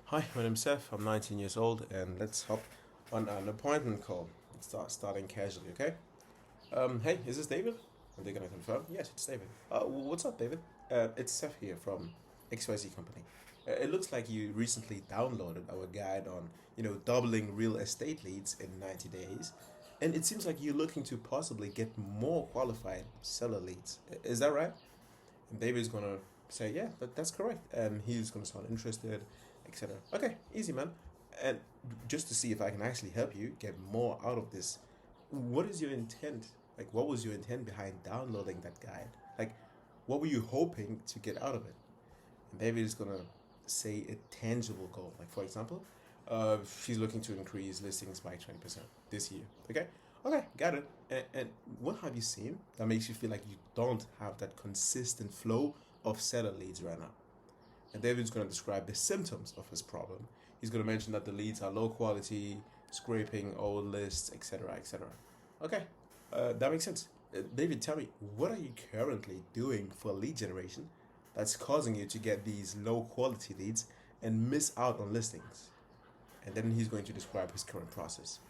Hi, my name's Seth. I'm 19 years old, and let's hop on an appointment call. Let's start starting casually, okay? Hey, is this David? Are they gonna confirm? Yes, it's David. What's up, David? It's Seth here from XYZ Company. It looks like you recently downloaded our guide on, doubling real estate leads in 90 days, and it seems like you're looking to possibly get more qualified seller leads. Is that right? And David's gonna say, yeah, that's correct. And he's gonna sound interested, etc. Okay, easy, man. And just to see if I can actually help you get more out of this, what is your intent? Like, what was your intent behind downloading that guide? Like, what were you hoping to get out of it? And David is gonna say a tangible goal. Like, for example, she's looking to increase listings by 20% this year. Okay, okay, got it. And what have you seen that makes you feel like you don't have that consistent flow of seller leads right now? And David's going to describe the symptoms of his problem. He's going to mention that the leads are low quality, scraping old lists, etc., etc. Okay, that makes sense. David, tell me, what are you currently doing for lead generation that's causing you to get these low quality leads and miss out on listings? And then he's going to describe his current process,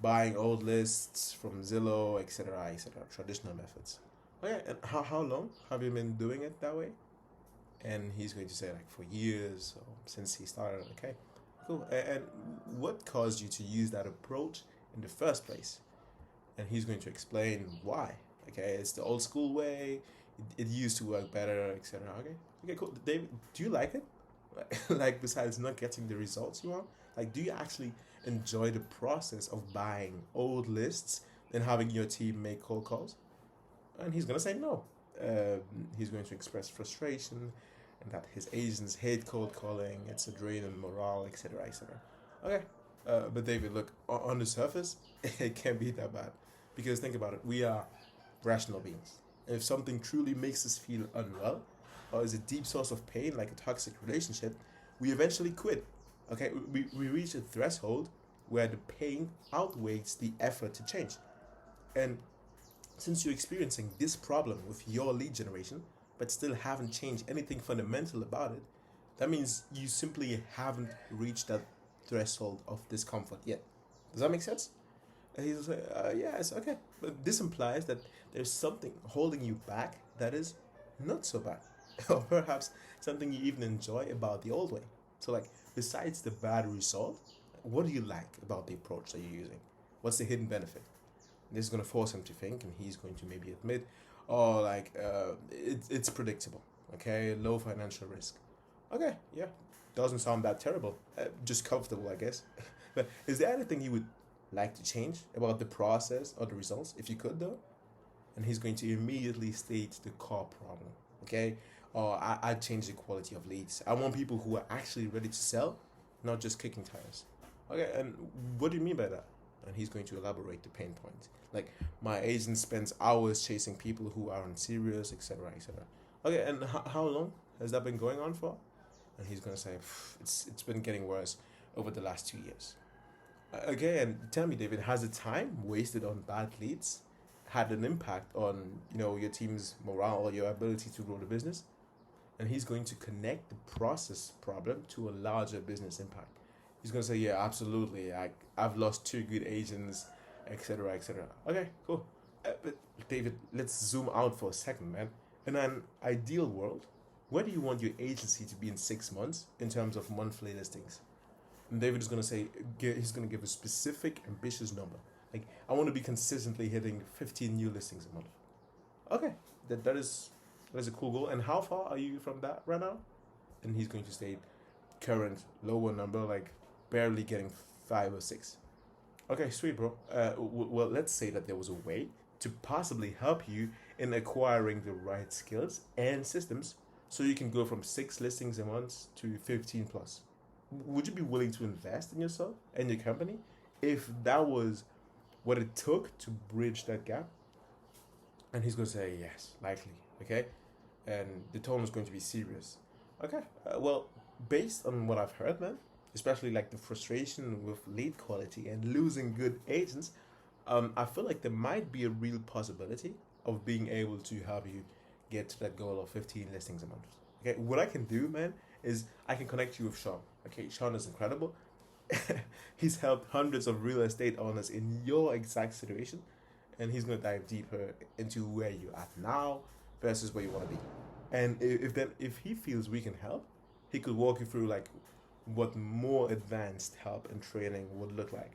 buying old lists from Zillow, etc., etc., traditional methods. Okay, and how long have you been doing it that way? And he's going to say like for years or since he started. Okay, cool. And what caused you to use that approach in the first place? And he's going to explain why. Okay, it's the old school way. It used to work better, etc. Okay, okay, cool. David, do you like it? Like besides not getting the results you want, like do you actually enjoy the process of buying old lists and having your team make cold calls? And he's gonna say no. He's going to express frustration and that his agents hate cold calling. It's a drain on morale, etc., etc. Okay, but David, look, on the surface, it can't be that bad because think about it. We are rational beings. If something truly makes us feel unwell, or is a deep source of pain, like a toxic relationship, we eventually quit. Okay, we reach a threshold where the pain outweighs the effort to change. And since you're experiencing this problem with your lead generation, but still haven't changed anything fundamental about it, that means you simply haven't reached that threshold of discomfort yet. Does that make sense? And he's like, yes, okay. But this implies that there's something holding you back that is not so bad. Or perhaps something you even enjoy about the old way. So, like, besides the bad result, what do you like about the approach that you're using? What's the hidden benefit? This is going to force him to think, and he's going to maybe admit, oh, like, it's predictable, okay? Low financial risk. Okay, yeah, doesn't sound that terrible. Just comfortable, I guess. But is there anything you would like to change about the process or the results, if you could, though? And he's going to immediately state the core problem, okay? Or I'd change the quality of leads. I want people who are actually ready to sell, not just kicking tires. Okay, and what do you mean by that? And he's going to elaborate the pain point. Like, my agent spends hours chasing people who aren't serious, etc., etc. Okay, and how long has that been going on for? And he's going to say, it's been getting worse over the last 2 years. Okay, and tell me, David, has the time wasted on bad leads had an impact on your team's morale or your ability to grow the business? And he's going to connect the process problem to a larger business impact. He's going to say, yeah, absolutely. I've lost two good agents, etc., etc. Okay, cool. But David, let's zoom out for a second, man. In an ideal world, where do you want your agency to be in 6 months in terms of monthly listings? And David is going to say, he's going to give a specific, ambitious number. Like, I want to be consistently hitting 15 new listings a month. Okay, that is a cool goal. And how far are you from that right now? And he's going to state current lower number, like barely getting 5 or 6. Okay, sweet, bro. Well, let's say that there was a way to possibly help you in acquiring the right skills and systems so you can go from 6 listings a month to 15 plus. Would you be willing to invest in yourself and your company if that was what it took to bridge that gap? And he's going to say, yes, likely. Okay? And the tone is going to be serious. Okay. Well, based on what I've heard, man, especially like the frustration with lead quality and losing good agents, I feel like there might be a real possibility of being able to help you get to that goal of 15 listings a month. Okay, what I can do, man, is I can connect you with Sean. Okay, Sean is incredible. He's helped hundreds of real estate owners in your exact situation, and he's gonna dive deeper into where you're at now versus where you want to be. And if he feels we can help, he could walk you through like what more advanced help and training would look like.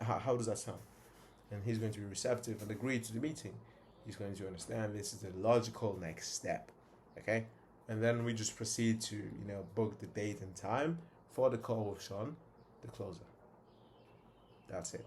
How does that sound? And he's going to be receptive and agree to the meeting. He's going to understand this is the logical next step. Okay? And then we just proceed to, book the date and time for the call with Sean, the closer. That's it.